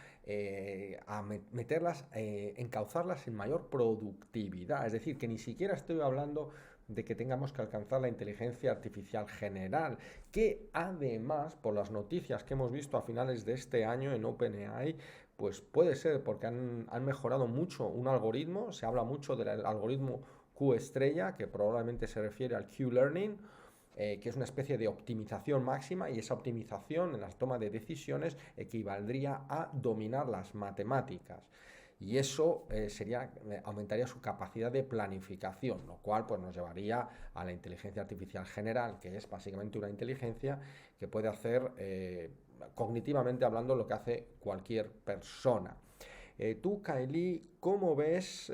a meterlas, encauzarlas en mayor productividad. Es decir, que ni siquiera estoy hablando de que tengamos que alcanzar la inteligencia artificial general, que además, por las noticias que hemos visto a finales de este año en OpenAI, pues puede ser porque han mejorado mucho un algoritmo, se habla mucho del algoritmo Q estrella, que probablemente se refiere al Q-Learning, que es una especie de optimización máxima y esa optimización en la toma de decisiones equivaldría a dominar las matemáticas. Y eso aumentaría su capacidad de planificación, lo cual pues, nos llevaría a la inteligencia artificial general, que es básicamente una inteligencia que puede hacer, cognitivamente hablando, lo que hace cualquier persona. Tú, Kylie, cómo ves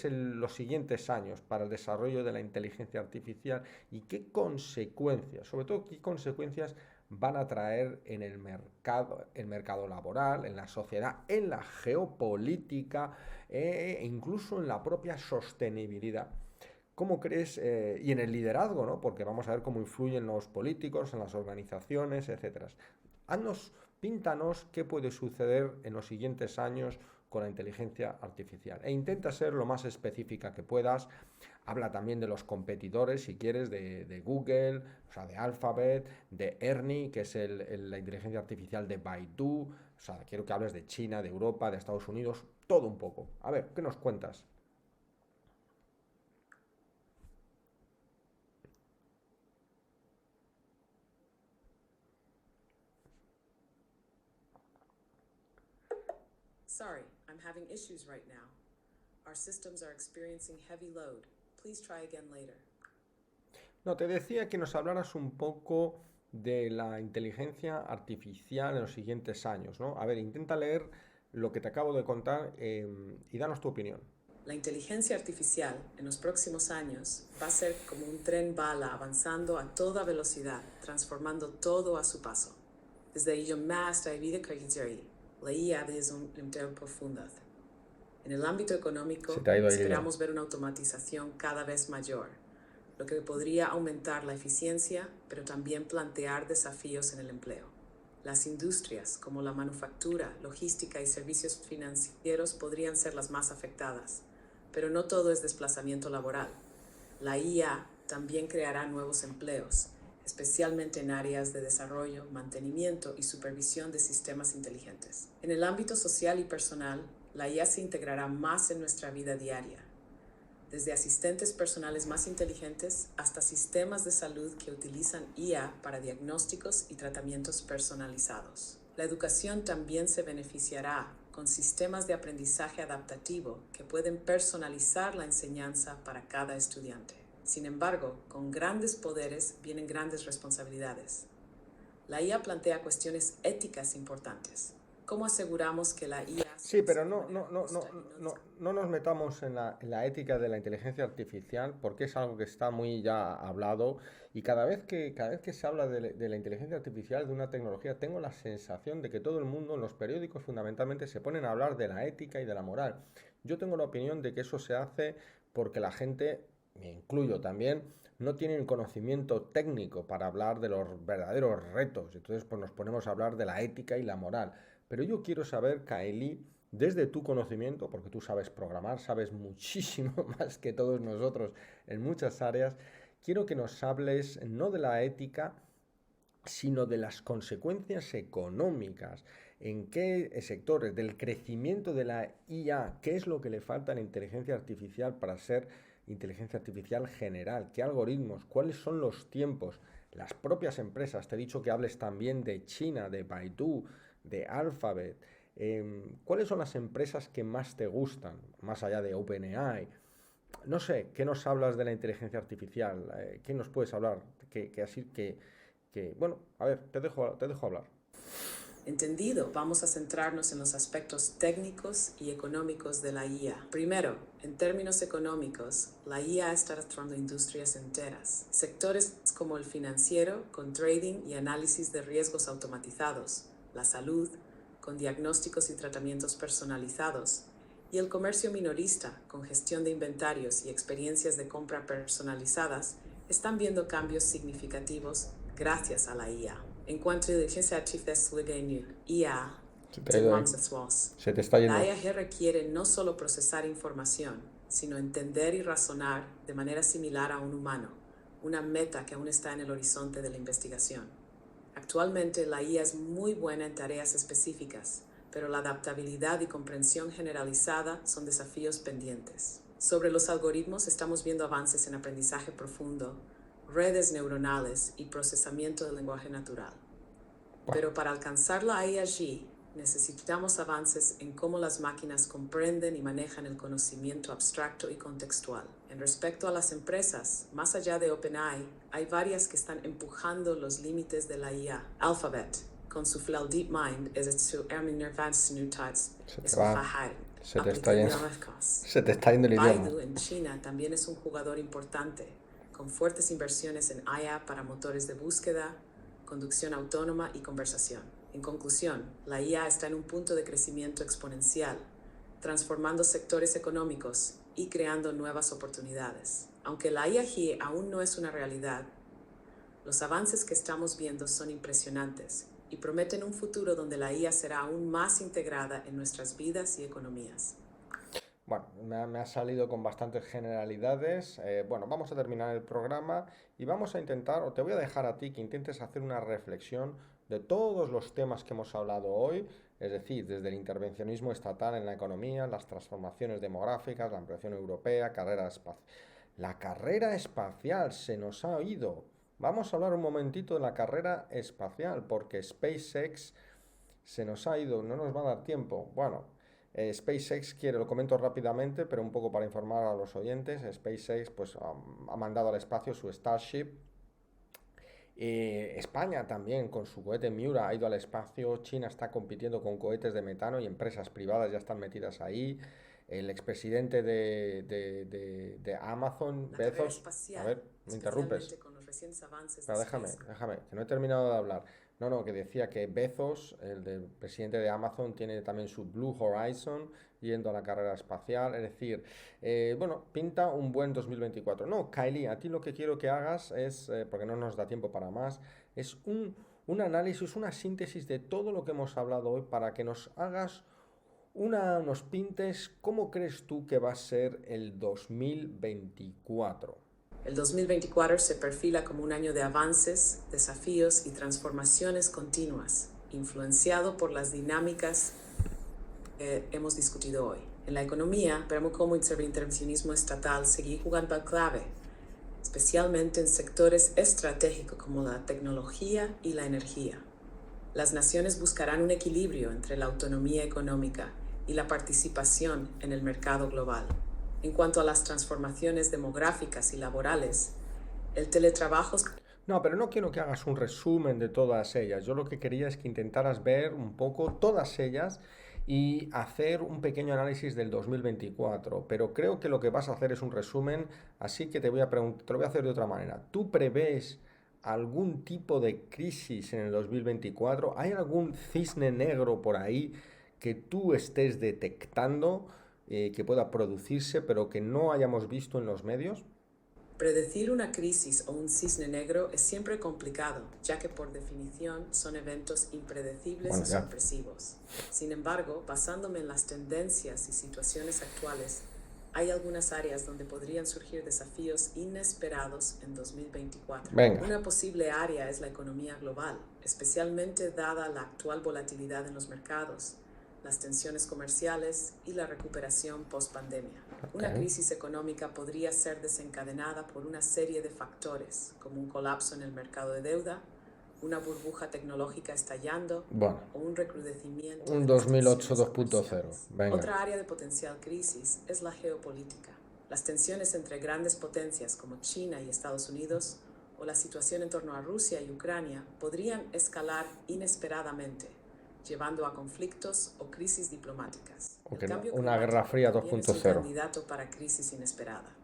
los siguientes años para el desarrollo de la inteligencia artificial y qué consecuencias, sobre todo qué consecuencias van a traer en el mercado laboral, en la sociedad, en la geopolítica e incluso en la propia sostenibilidad? ¿Cómo crees? Y en el liderazgo, ¿no? Porque vamos a ver cómo influyen los políticos, en las organizaciones, etcétera. Haznos, píntanos qué puede suceder en los siguientes años con la inteligencia artificial. E intenta ser lo más específica que puedas. Habla también de los competidores, si quieres, de Google, o sea, de Alphabet, de Ernie, que es la inteligencia artificial de Baidu. O sea, quiero que hables de China, de Europa, de Estados Unidos, todo un poco. A ver, ¿qué nos cuentas? Sorry, I'm having issues right now. Our systems are experiencing heavy load. Please try again later. No, te decía que nos hablaras un poco de la inteligencia artificial en los siguientes años, ¿no? A ver, intenta leer lo que te acabo de contar y danos tu opinión. La inteligencia artificial en los próximos años va a ser como un tren bala avanzando a toda velocidad, transformando todo a su paso. Desde ello más a vida cotidiana, la IA es un empleo profundo. En el ámbito Se económico, te ha ido ahí el hilo. esperamos ver una automatización cada vez mayor, lo que podría aumentar la eficiencia, pero también plantear desafíos en el empleo. Las industrias, como la manufactura, logística y servicios financieros, podrían ser las más afectadas, pero no todo es desplazamiento laboral. La IA también creará nuevos empleos, especialmente en áreas de desarrollo, mantenimiento y supervisión de sistemas inteligentes. En el ámbito social y personal, la IA se integrará más en nuestra vida diaria, desde asistentes personales más inteligentes hasta sistemas de salud que utilizan IA para diagnósticos y tratamientos personalizados. La educación también se beneficiará con sistemas de aprendizaje adaptativo que pueden personalizar la enseñanza para cada estudiante. Sin embargo, con grandes poderes vienen grandes responsabilidades. La IA plantea cuestiones éticas importantes. ¿Cómo aseguramos que la IA se Sí, use pero de manera justa y no no nos metamos en la ética de la inteligencia artificial porque es algo que está muy ya hablado y cada vez que se habla de la inteligencia artificial, de una tecnología, tengo la sensación de que todo el mundo en los periódicos fundamentalmente se ponen a hablar de la ética y de la moral. Yo tengo la opinión de que eso se hace porque la gente, me incluyo también, no tienen conocimiento técnico para hablar de los verdaderos retos. Entonces, pues nos ponemos a hablar de la ética y la moral. Pero yo quiero saber, Kaeli, desde tu conocimiento, porque tú sabes programar, sabes muchísimo más que todos nosotros en muchas áreas, quiero que nos hables no de la ética, sino de las consecuencias económicas. ¿En qué sectores? Del crecimiento de la IA. ¿Qué es lo que le falta a la inteligencia artificial para ser inteligencia artificial general? ¿Qué algoritmos? ¿Cuáles son los tiempos? Las propias empresas. Te he dicho que hables también de China, de Baidu, de Alphabet. ¿Cuáles son las empresas que más te gustan? Más allá de OpenAI. No sé, ¿qué nos hablas de la inteligencia artificial? ¿Qué nos puedes hablar? Bueno, a ver, te dejo hablar. Entendido, vamos a centrarnos en los aspectos técnicos y económicos de la IA. Primero, en términos económicos, la IA está transformando industrias enteras. Sectores como el financiero, con trading y análisis de riesgos automatizados, la salud, con diagnósticos y tratamientos personalizados, y el comercio minorista, con gestión de inventarios y experiencias de compra personalizadas, están viendo cambios significativos gracias a la IA. En cuanto a inteligencia artificial, IA, Se te está la yendo. IA requiere no solo procesar información, sino entender y razonar de manera similar a un humano, una meta que aún está en el horizonte de la investigación. Actualmente la IA es muy buena en tareas específicas, pero la adaptabilidad y comprensión generalizada son desafíos pendientes. Sobre los algoritmos estamos viendo avances en aprendizaje profundo, redes neuronales y procesamiento del lenguaje natural. Pero para alcanzar la IA allí, necesitamos avances en cómo las máquinas comprenden y manejan el conocimiento abstracto y contextual. En respecto a las empresas, más allá de OpenAI, hay varias que están empujando los límites de la IA. Alphabet, con su Cloud DeepMind, Se te está yendo. Se te está yendo el idioma. Baidu en China también es un jugador importante, con fuertes inversiones en IA para motores de búsqueda, conducción autónoma y conversación. En conclusión, la IA está en un punto de crecimiento exponencial, transformando sectores económicos y creando nuevas oportunidades. Aunque la IA aún no es una realidad, los avances que estamos viendo son impresionantes y prometen un futuro donde la IA será aún más integrada en nuestras vidas y economías. Bueno, me ha salido con bastantes generalidades. Bueno, vamos a terminar el programa y vamos a intentar, o te voy a dejar a ti que intentes hacer una reflexión de todos los temas que hemos hablado hoy, es decir, desde el intervencionismo estatal en la economía, las transformaciones demográficas, la ampliación europea, carrera espacial. La carrera espacial se nos ha oído. Vamos a hablar un momentito de la carrera espacial, porque SpaceX se nos ha ido, no nos va a dar tiempo. Bueno, SpaceX quiere, lo comento rápidamente, pero un poco para informar a los oyentes, SpaceX pues ha mandado al espacio su Starship. España también con su cohete Miura ha ido al espacio. China está compitiendo con cohetes de metano y empresas privadas ya están metidas ahí. El expresidente de Amazon, Bezos, a ver, me interrumpes. Pero déjame, que no he terminado de hablar. No, que decía que Bezos, el presidente de Amazon, tiene también su Blue Horizon yendo a la carrera espacial. Es decir, bueno, pinta un buen 2024. No, Kylie, a ti lo que quiero que hagas es, porque no nos da tiempo para más, es un análisis, una síntesis de todo lo que hemos hablado hoy para que nos hagas nos pintes cómo crees tú que va a ser el 2024. El 2024 se perfila como un año de avances, desafíos y transformaciones continuas, influenciado por las dinámicas que hemos discutido hoy. En la economía, vemos cómo el intervencionismo estatal sigue jugando al clave, especialmente en sectores estratégicos como la tecnología y la energía. Las naciones buscarán un equilibrio entre la autonomía económica y la participación en el mercado global. En cuanto a las transformaciones demográficas y laborales, el teletrabajo... No, pero no quiero que hagas un resumen de todas ellas. Yo lo que quería es que intentaras ver un poco todas ellas y hacer un pequeño análisis del 2024. Pero creo que lo que vas a hacer es un resumen, así que te voy a preguntar, te lo voy a hacer de otra manera. ¿Tú prevés algún tipo de crisis en el 2024? ¿Hay algún cisne negro por ahí que tú estés detectando que pueda producirse pero que no hayamos visto en los medios? Predecir una crisis o un cisne negro es siempre complicado, ya que por definición son eventos impredecibles y sorpresivos. Sin embargo, basándome en las tendencias y situaciones actuales, Hay algunas áreas donde podrían surgir desafíos inesperados en 2024. Venga. Una posible área es la economía global, especialmente dada la actual volatilidad en los mercados, las tensiones comerciales y la recuperación post-pandemia. Una crisis económica podría ser desencadenada por una serie de factores, como un colapso en el mercado de deuda, una burbuja tecnológica estallando Bueno, o un recrudecimiento un de las 2008 tensiones 2.0. comerciales. Venga. Otra área de potencial crisis es la geopolítica. Las tensiones entre grandes potencias como China y Estados Unidos o la situación en torno a Rusia y Ucrania podrían escalar inesperadamente, llevando a conflictos o crisis diplomáticas. Ok, El cambio una Guerra climático Fría también es un 2.0. candidato para crisis inesperadas.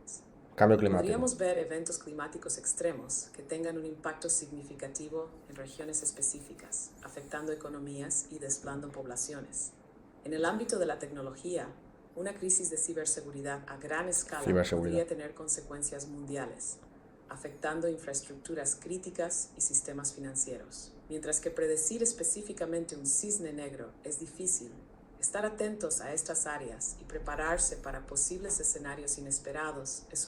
Cambio climático. Podríamos ver eventos climáticos extremos que tengan un impacto significativo en regiones específicas, afectando economías y desplazando poblaciones. En el ámbito de la tecnología, una crisis de ciberseguridad a gran escala podría tener consecuencias mundiales, afectando infraestructuras críticas y sistemas financieros. Mientras que predecir específicamente un cisne negro es difícil, estar atentos a estas áreas y prepararse para posibles escenarios inesperados es